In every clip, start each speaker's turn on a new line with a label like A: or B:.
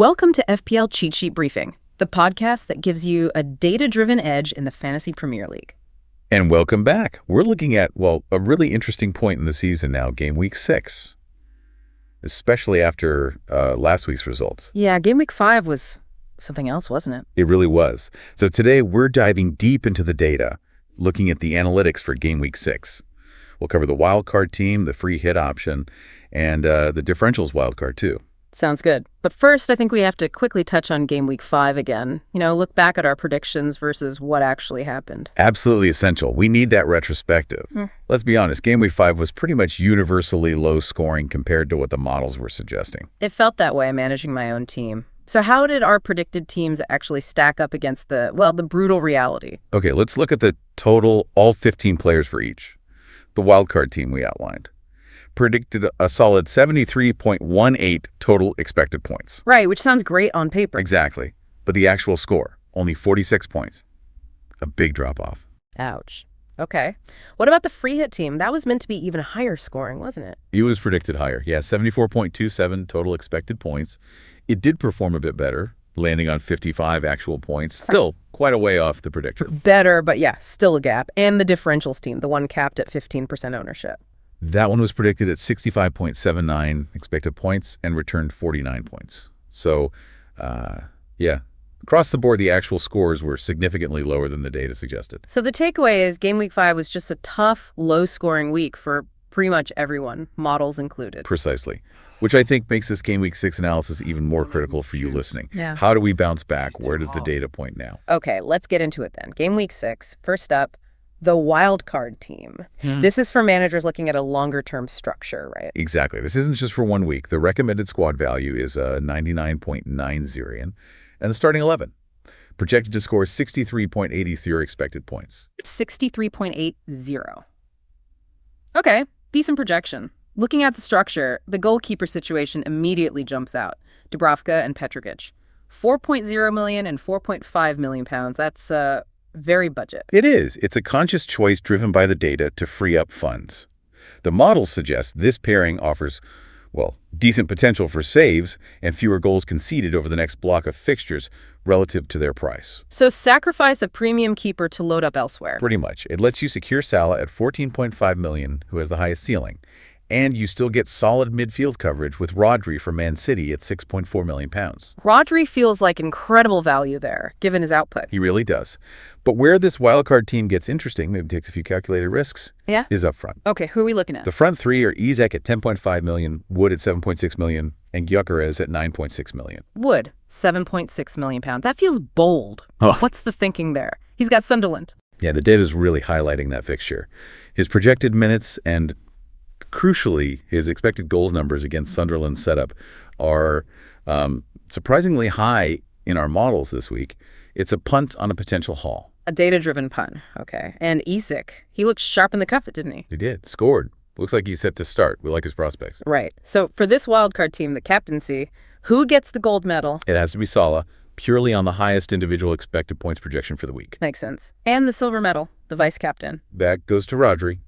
A: Welcome to FPL Cheat Sheet Briefing, the podcast that gives you a data-driven edge in the Fantasy Premier League.
B: And welcome back. We're looking at, well, a really interesting point in the season now, game week 6, especially after last week's results.
A: Yeah, game week 5 was something else, wasn't it?
B: It really was. So today we're diving deep into the data, looking at the analytics for game week 6. We'll cover the wildcard team, the free hit option, and the differentials wildcard too.
A: Sounds good. But first, I think we have to quickly touch on game week 5 again. Look back at our predictions versus what actually happened.
B: Absolutely essential. We need that retrospective. Let's be honest, game week 5 was pretty much universally low scoring compared to what the models were suggesting.
A: It felt that way managing my own team. So how did our predicted teams actually stack up against the brutal reality?
B: Okay, let's look at the total, all 15 players for each. The wildcard team we outlined predicted a solid 73.18 total expected points.
A: Right, which sounds great on paper.
B: Exactly. But the actual score, only 46 points. A big drop-off.
A: Ouch. Okay. What about the free hit team? That was meant to be even higher scoring, wasn't it?
B: It was predicted higher. Yeah, 74.27 total expected points. It did perform a bit better, landing on 55 actual points. Still quite a way off the predictor.
A: Better, but yeah, still a gap. And the differentials team, the one capped at 15% ownership.
B: That one was predicted at 65.79 expected points and returned 49 points. So, yeah, across the board, the actual scores were significantly lower than the data suggested.
A: So the takeaway is game week 5 was just a tough, low-scoring week for pretty much everyone, models included.
B: Precisely, which I think makes this game week 6 analysis even more critical for you listening.
A: Yeah.
B: How do we bounce back? Where does the data point now?
A: Okay, let's get into it then. Game week 6, first up, the wildcard team. This is for managers looking at a longer-term structure, right?
B: Exactly. This isn't just for 1 week. The recommended squad value is 99.90, and the starting 11 projected to score 63.80 expected points.
A: 63.80. Okay, decent projection. Looking at the structure, the goalkeeper situation immediately jumps out. Dubravka and Petrovic. 4.0 million and 4.5 million pounds. That's very budget.
B: It is. It's a conscious choice driven by the data to free up funds. The models suggest this pairing offers, well, decent potential for saves and fewer goals conceded over the next block of fixtures relative to their price.
A: So sacrifice a premium keeper to load up elsewhere.
B: Pretty much. It lets you secure Salah at 14.5 million, who has the highest ceiling. And you still get solid midfield coverage with Rodri from Man City at 6.4 million pounds.
A: Rodri feels like incredible value there, given his output.
B: He really does. But where this wildcard team gets interesting, maybe takes a few calculated risks, is up front.
A: Okay, who are we looking at?
B: The front three are Isak at 10.5 million, Wood at 7.6 million, and Gyökeres at 9.6 million.
A: Wood, 7.6 million pounds. That feels bold.
B: Oh.
A: What's the thinking there? He's got Sunderland.
B: Yeah, the data's really highlighting that fixture. His projected minutes and, crucially, his expected goals numbers against Sunderland's setup are surprisingly high in our models this week. It's a punt on a potential haul.
A: A data-driven pun. Okay. And Isak, he looked sharp in the cup, didn't he?
B: He did. Scored. Looks like he's set to start. We like his prospects.
A: Right. So for this wildcard team, the captaincy, who gets the gold medal?
B: It has to be Salah, purely on the highest individual expected points projection for the week.
A: Makes sense. And the silver medal, the vice captain.
B: That goes to Rodri.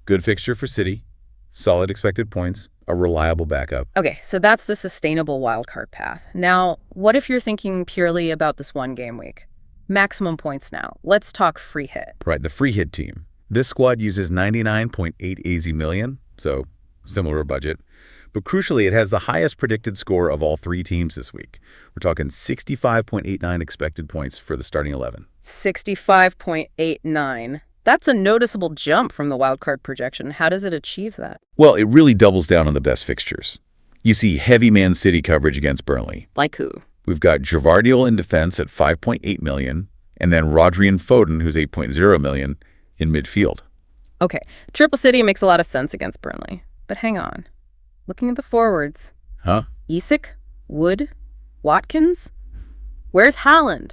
B: Good fixture for City. Solid expected points, a reliable backup.
A: Okay, so that's the sustainable wildcard path. Now, what if you're thinking purely about this one game week? Maximum points now. Let's talk free hit.
B: Right, the free hit team. This squad uses 99.8 million, so similar budget. But crucially, it has the highest predicted score of all 3 teams this week. We're talking 65.89 expected points for the starting 11.
A: 65.89. That's a noticeable jump from the wildcard projection. How does it achieve that?
B: Well, it really doubles down on the best fixtures. You see heavy Man City coverage against Burnley.
A: Like who?
B: We've got Gvardiol in defense at 5.8 million, and then Rodri and Foden, who's 8.0 million, in midfield.
A: Okay, Triple City makes a lot of sense against Burnley. But hang on. Looking at the forwards.
B: Huh?
A: Isak? Wood? Watkins? Where's Haaland?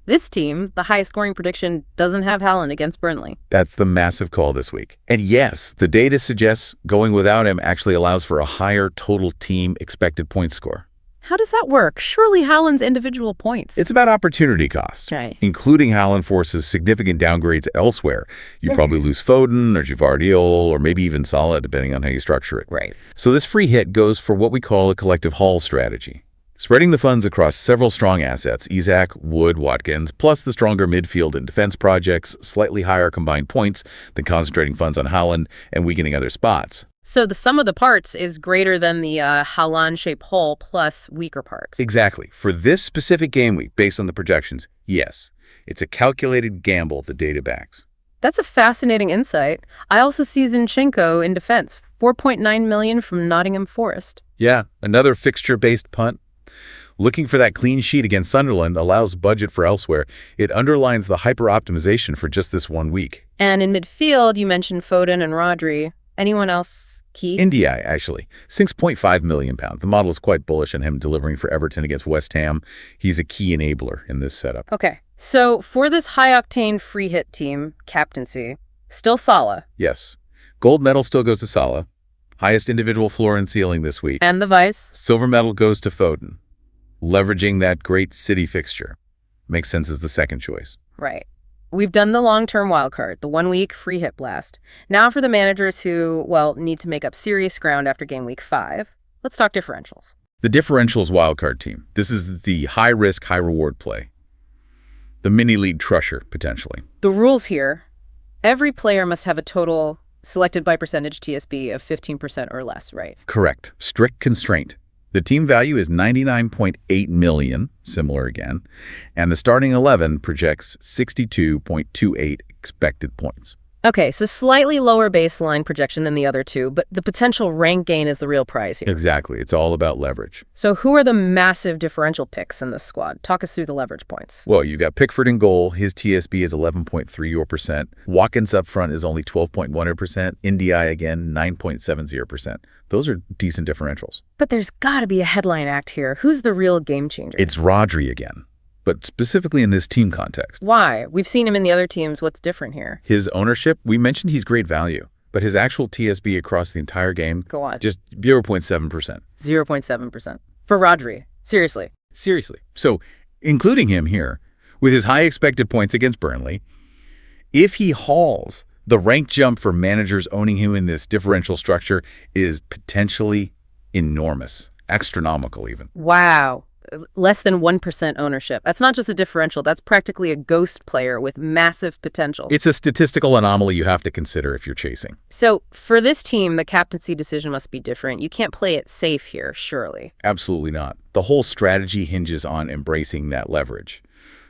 A: This team, the highest scoring prediction, doesn't have Haaland against Burnley.
B: That's the massive call this week. And yes, the data suggests going without him actually allows for a higher total team expected point score.
A: How does that work? Surely Haaland's individual points.
B: It's about opportunity cost.
A: Right.
B: Including Haaland forces significant downgrades elsewhere. You probably lose Foden or Gvardiol or maybe even Salah, depending on how you structure it.
A: Right.
B: So this free hit goes for what we call a collective haul strategy. Spreading the funds across several strong assets, Isak, Wood, Watkins, plus the stronger midfield and defense projects, slightly higher combined points than concentrating funds on Haaland and weakening other spots.
A: So the sum of the parts is greater than the Haaland-shaped whole plus weaker parts.
B: Exactly. For this specific game week, based on the projections, yes. It's a calculated gamble the data backs.
A: That's a fascinating insight. I also see Zinchenko in defense, 4.9 million from Nottingham Forest.
B: Yeah, another fixture-based punt. Looking for that clean sheet against Sunderland allows budget for elsewhere. It underlines the hyper-optimization for just this 1 week.
A: And in midfield, you mentioned Foden and Rodri. Anyone else key?
B: India, actually. £6.5 million. The model is quite bullish on him delivering for Everton against West Ham. He's a key enabler in this setup.
A: Okay, so for this high-octane free hit team, captaincy, still Salah.
B: Yes. Gold medal still goes to Salah. Highest individual floor and ceiling this week.
A: And the vice?
B: Silver medal goes to Foden. Leveraging that great City fixture. Makes sense as the second choice.
A: Right. We've done the long-term wildcard, the 1 week free hit blast. Now for the managers who, well, need to make up serious ground after game week 5. Let's talk differentials.
B: The Differentials Wildcard team. This is the high-risk, high-reward play. The mini-league crusher, potentially.
A: The rules here, every player must have a total selected by percentage TSB of 15% or less, right?
B: Correct. Strict constraint. The team value is 99.8 million, similar again, and the starting 11 projects 62.28 expected points.
A: Okay, so slightly lower baseline projection than the other two, but the potential rank gain is the real prize here.
B: Exactly. It's all about leverage.
A: So who are the massive differential picks in this squad? Talk us through the leverage points.
B: Well, you've got Pickford in goal. His TSB is 11.30%. Watkins up front is only 12.1%. Ndai again, 9.70%. Those are decent differentials.
A: But there's got to be a headline act here. Who's the real game changer?
B: It's Rodri again, but specifically in this team context.
A: Why? We've seen him in the other teams. What's different here?
B: His ownership, we mentioned he's great value, but his actual TSB across the entire game,
A: Go on.
B: just 0.7%.
A: 0.7%. For Rodri. Seriously.
B: Seriously. So, including him here, with his high expected points against Burnley, if he hauls, the rank jump for managers owning him in this differential structure is potentially enormous, astronomical even.
A: Wow. Less than 1% ownership. That's not just a differential. That's practically a ghost player with massive potential.
B: It's a statistical anomaly you have to consider if you're chasing.
A: So for this team, the captaincy decision must be different. You can't play it safe here, surely.
B: Absolutely not. The whole strategy hinges on embracing that leverage.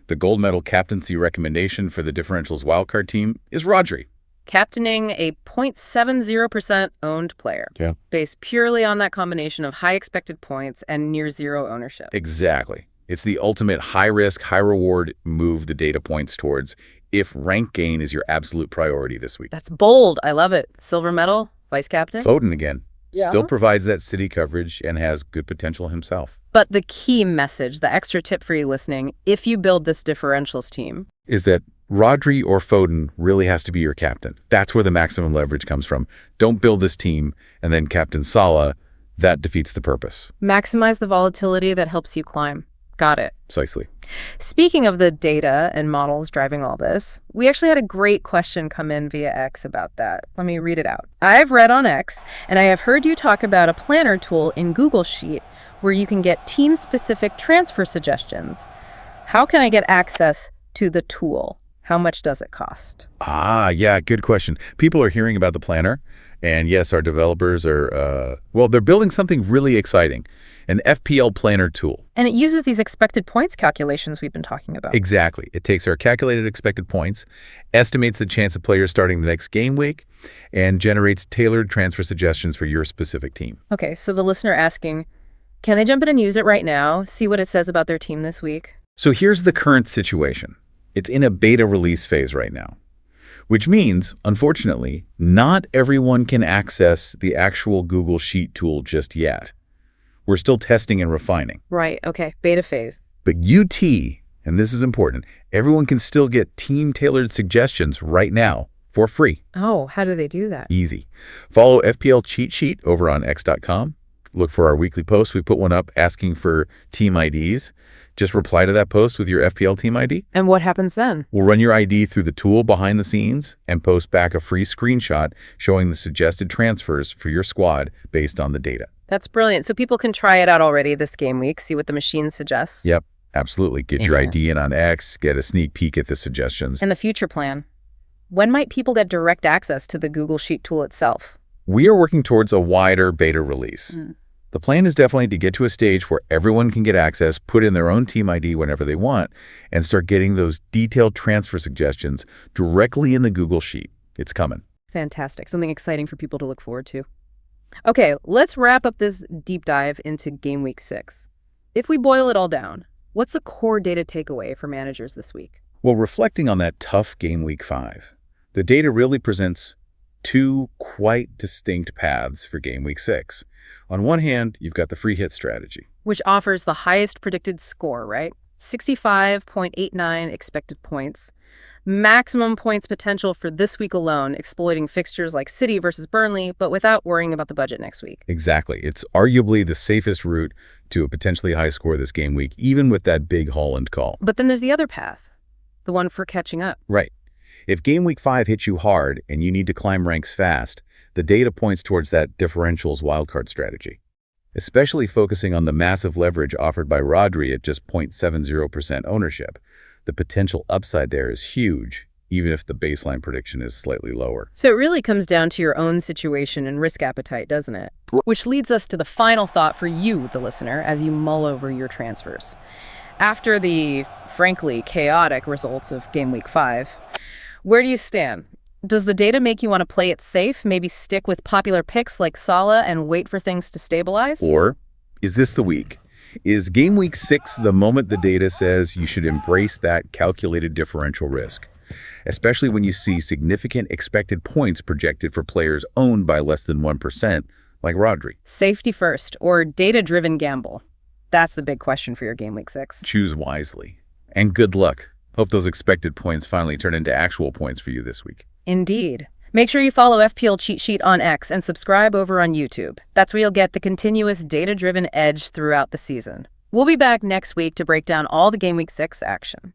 B: The gold medal captaincy recommendation for the Differentials Wildcard team is Rodri.
A: Captaining a 0.70% owned player.
B: Yeah.
A: Based purely on that combination of high expected points and near zero ownership.
B: Exactly. It's the ultimate high-risk, high-reward move the data points towards if rank gain is your absolute priority this week.
A: That's bold. I love it. Silver medal, vice captain.
B: Foden again.
A: Yeah.
B: Still provides that City coverage and has good potential himself.
A: But the key message, the extra tip for you listening, if you build this differentials team,
B: is that Rodri or Foden really has to be your captain. That's where the maximum leverage comes from. Don't build this team and then captain Salah. That defeats the purpose.
A: maximize the volatility that helps you climb. Got it.
B: Precisely.
A: Speaking of the data and models driving all this, we actually had a great question come in via X about that. Let me read it out. I've read on X, and I have heard you talk about a planner tool in Google Sheet where you can get team-specific transfer suggestions. How can I get access to the tool? How much does it cost?
B: Yeah, good question. People are hearing about the planner, and yes, our developers are, they're building something really exciting, an FPL planner tool.
A: And it uses these expected points calculations we've been talking about.
B: Exactly. It takes our calculated expected points, estimates the chance of players starting the next game week, and generates tailored transfer suggestions for your specific team.
A: Okay, so the listener asking, can they jump in and use it right now, see what it says about their team this week?
B: So here's the current situation. It's in a beta release phase right now, which means, unfortunately, not everyone can access the actual Google Sheet tool just yet. We're still testing and refining.
A: Right, okay, beta phase.
B: But UT, and this is important, everyone can still get team-tailored suggestions right now for free.
A: Oh, how do they do that?
B: Easy. Follow FPL Cheat Sheet over on x.com. Look for our weekly post. We put one up asking for team IDs. Just reply to that post with your FPL team ID.
A: And what happens then?
B: We'll run your ID through the tool behind the scenes and post back a free screenshot showing the suggested transfers for your squad based on the data.
A: That's brilliant. So people can try it out already this game week, see what the machine suggests.
B: Yep, absolutely. Get your ID in on X, get a sneak peek at the suggestions.
A: And the future plan. When might people get direct access to the Google Sheet tool itself?
B: We are working towards a wider beta release. The plan is definitely to get to a stage where everyone can get access, put in their own team ID whenever they want, and start getting those detailed transfer suggestions directly in the Google Sheet. It's coming.
A: Fantastic. Something exciting for people to look forward to. Okay, let's wrap up this deep dive into Game Week 6. If we boil it all down, what's the core data takeaway for managers this week?
B: Well, reflecting on that tough Game Week 5, the data really presents two quite distinct paths for Game Week 6. On one hand, you've got the free hit strategy,
A: Which offers the highest predicted score, right? 65.89 expected points. Maximum points potential for this week alone, exploiting fixtures like City versus Burnley, but without worrying about the budget next week.
B: Exactly. It's arguably the safest route to a potentially high score this game week, even with that big Holland call.
A: But then there's the other path, the one for catching up.
B: Right. If Game Week 5 hits you hard and you need to climb ranks fast, the data points towards that Differentials Wildcard strategy, especially focusing on the massive leverage offered by Rodri at just 0.70% ownership. The potential upside there is huge, even if the baseline prediction is slightly lower.
A: So it really comes down to your own situation and risk appetite, doesn't it? Which leads us to the final thought for you, the listener, as you mull over your transfers. After the, frankly, chaotic results of Game Week 5, where do you stand? Does the data make you want to play it safe, maybe stick with popular picks like Salah and wait for things to stabilize?
B: Or is this the week? Is Game Week 6 the moment the data says you should embrace that calculated differential risk, especially when you see significant expected points projected for players owned by less than 1%, like Rodri?
A: Safety first, or data-driven gamble? That's the big question for your Game Week 6.
B: Choose wisely. And good luck. Hope those expected points finally turn into actual points for you this week.
A: Indeed. Make sure you follow FPL Cheat Sheet on X and subscribe over on YouTube. That's where you'll get the continuous data-driven edge throughout the season. We'll be back next week to break down all the Game Week 6 action.